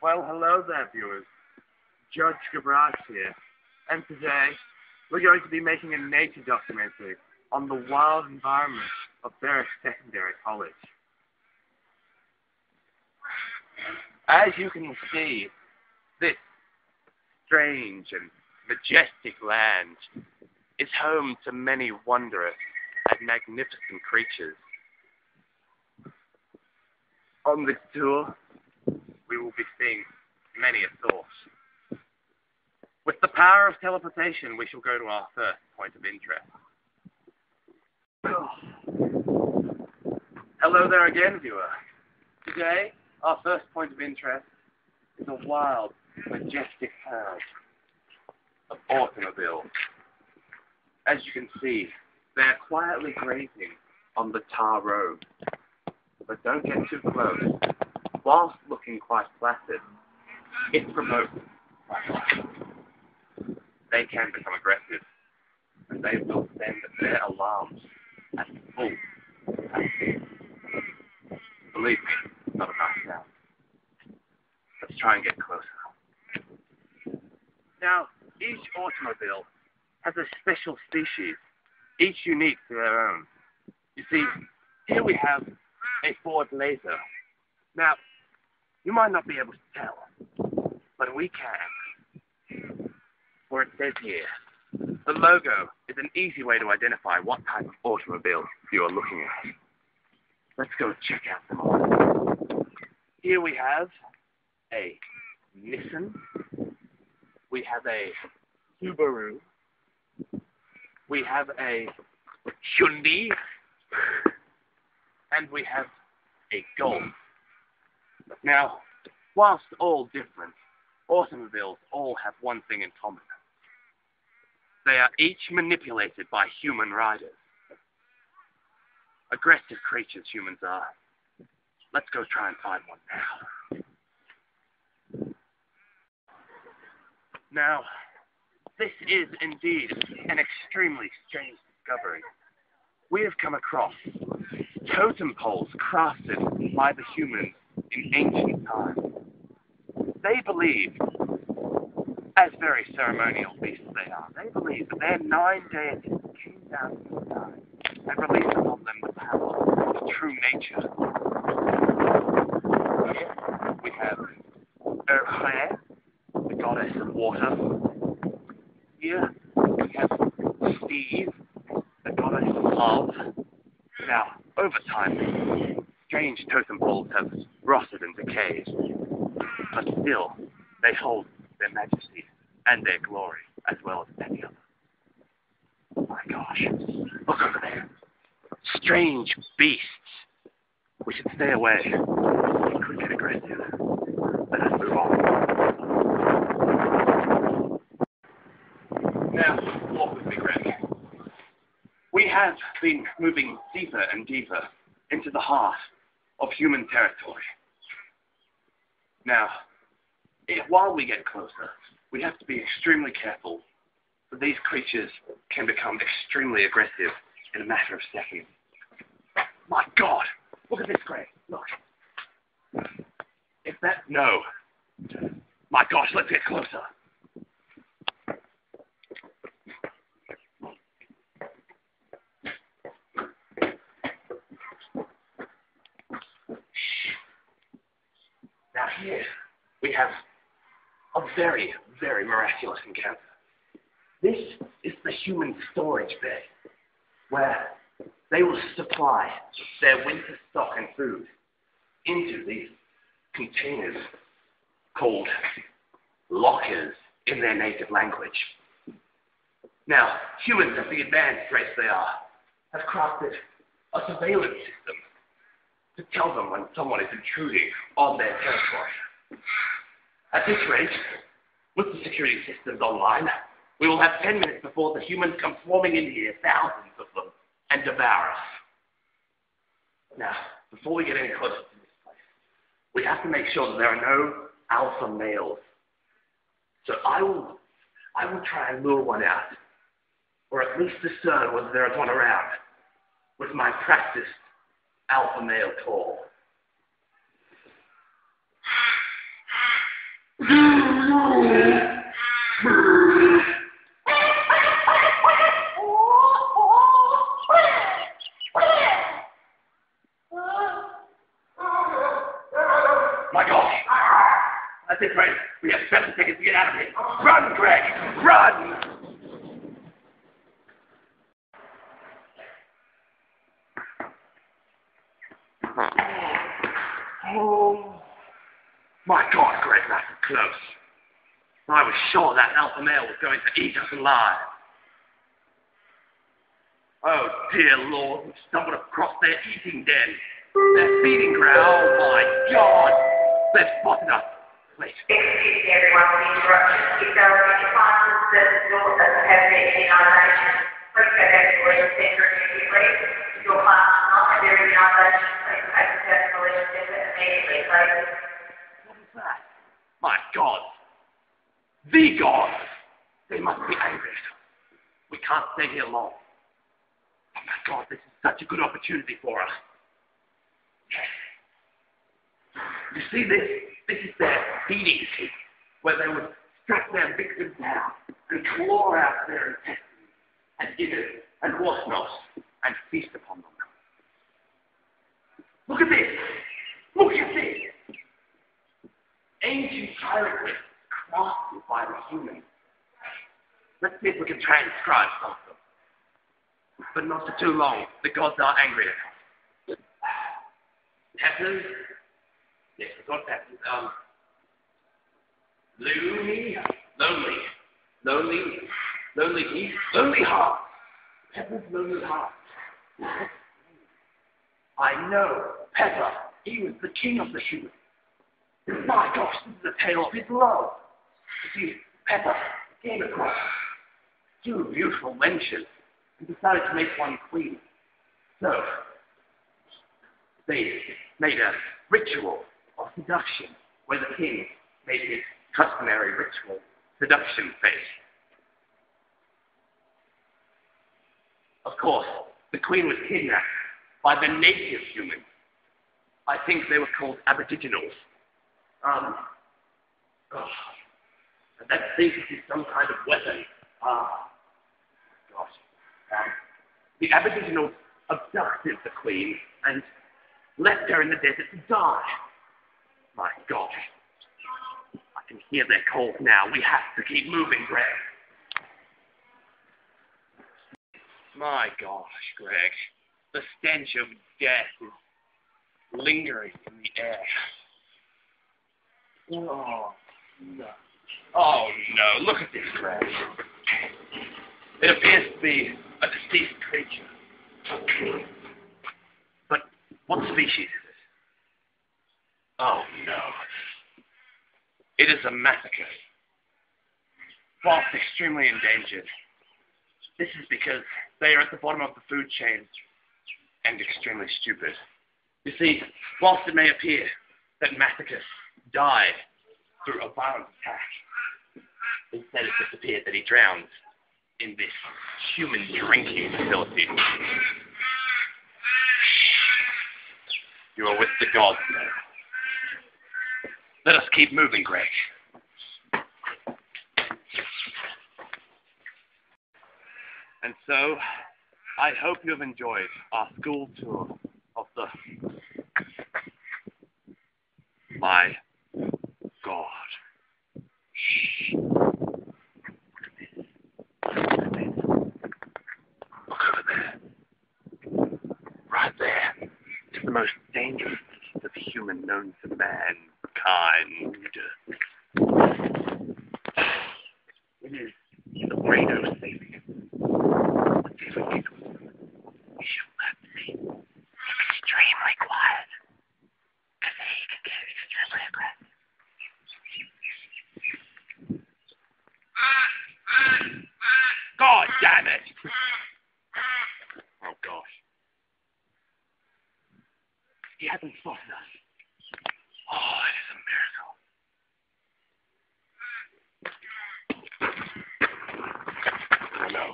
Well, hello there, viewers. Judge Gabryce's here, and today we're going to be making a nature documentary on the wild environment of Berwick Secondary College. As you can see, this strange and majestic land is home to many wondrous and magnificent creatures. On this tour, we will be seeing many a source. With the power of teleportation, we shall go to our first point of interest. Hello there again, viewer. Today, our first point of interest is a wild, majestic herd of automobiles. As you can see, they are quietly grazing on the tar road. But don't get too close. Whilst looking quite placid, if provoked, they can become aggressive, and they will send their alarms at full capacity. Believe me, it's not a nice sound. Let's try and get closer. Now, each automobile has a special species, each unique to their own. You see, here we have a Ford Laser. Now, you might not be able to tell, but we can. For it says here, the logo is an easy way to identify what type of automobile you are looking at. Let's go check out the model. Here we have a Nissan. We have a Subaru. We have a Hyundai. And we have a Golf. Now, whilst all different, automobiles all have one thing in common. They are each manipulated by human riders. Aggressive creatures humans are. Let's go try and find one now. Now, this is indeed an extremely strange discovery. We have come across totem poles crafted by the humans in ancient times. They believe, as very ceremonial beasts they are, they believe that their 9 deities came down from the sky and released upon them the power of true nature. Here we have Erhe, the goddess of water. Here we have Steve, the goddess of love. Now, over time, strange totem poles have rotted and decayed, but still, they hold their majesty and their glory, as well as many others. Oh my gosh, look over there. Strange beasts. We should stay away. They could get aggressive. Let us move on. Now, walk with me, Greg. We have been moving deeper and deeper into the heart of human territory. Now, while we get closer, we have to be extremely careful, for these creatures can become extremely aggressive in a matter of seconds. My God! Look at this, Greg. Look. If that... No. My gosh, let's get closer. Now here, we have a very, very miraculous encounter. This is the human storage bay, where they will supply their winter stock and food into these containers called lockers in their native language. Now, humans, as the advanced race they are, have crafted a surveillance system to tell them when someone is intruding on their territory. At this rate, with the security systems online, we will have 10 minutes before the humans come swarming in here, thousands of them, and devour us. Now, before we get any closer to this place, we have to make sure that there are no alpha males. So I will try and lure one out, or at least discern whether there is one around, with my practiced alpha male call. My God. That's it, Greg. We have 7 seconds to get out of here. Run, Greg! Run! Oh. My God, Greg, that was close. I was sure that alpha male was going to eat us alive. Oh, dear Lord, we've stumbled across their eating den. Their feeding ground. Oh, my God. They've spotted us. Wait. Excuse me, everyone, for the interruption. If there are any classes that the door doesn't have their immunisation, please go back to the leisure centre immediately. If your class does not have their immunisation, please take the test to the leisure centre immediately, please. What is that? My God. The gods. They must be angry. We can't stay here long. Oh, my God, this is such a good opportunity for us. You see this? This is their feeding sheet, where they would strap their victims down and claw out their intestines and innards and wasp and feast upon them. Look at this! Look at this! Ancient hieroglyphs crafted by the humans. Let's see if we can transcribe some of them. But not for too long. The gods are angry at us. Peppers. Yes, we've got peppers. Lonely heart. Pepper's lonely heart. I know. Pepper. He was the king of the humans. My gosh, this is a tale of his love. You see, Pepper came across 2 beautiful wenches and decided to make one queen. So, they made a ritual of seduction where the king made his customary ritual seduction face. Of course, the queen was kidnapped by the native humans. I think they were called aboriginals. That thinks it is some kind of weapon. The aboriginals abducted the queen and left her in the desert to die. My God. I can hear their calls now. We have to keep moving, Greg. My gosh, Greg. The stench of death is lingering in the air. Oh, no. Oh, no. Look at this, Greg. It appears to be a deceased creature. But what species is it? Oh, no. It is a macaque. Whilst extremely endangered, this is because they are at the bottom of the food chain and extremely stupid. You see, whilst it may appear that macaques died through a violent attack, instead it just appeared that he drowned in this human drinking facility. You are with the gods now. Let us keep moving, Greg. And so, I hope you have enjoyed our school tour of the... My God. Shh. Look over there. Right there. It's the most dangerous piece of human known to mankind. It is the brain of Satan. Whatever you do, we shall not see. Extremely quiet. Because he can get extremely aggressive. God damn it! Oh gosh. He hasn't spotted us. Oh, it is a miracle. Oh no.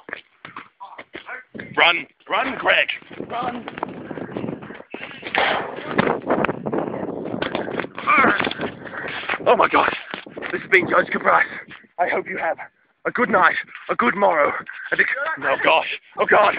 Run! Run, Greg! Run! Oh my God! This has been Judge Gabryce. I hope you have a good night, a good morrow, and a... Oh, gosh. Oh, God.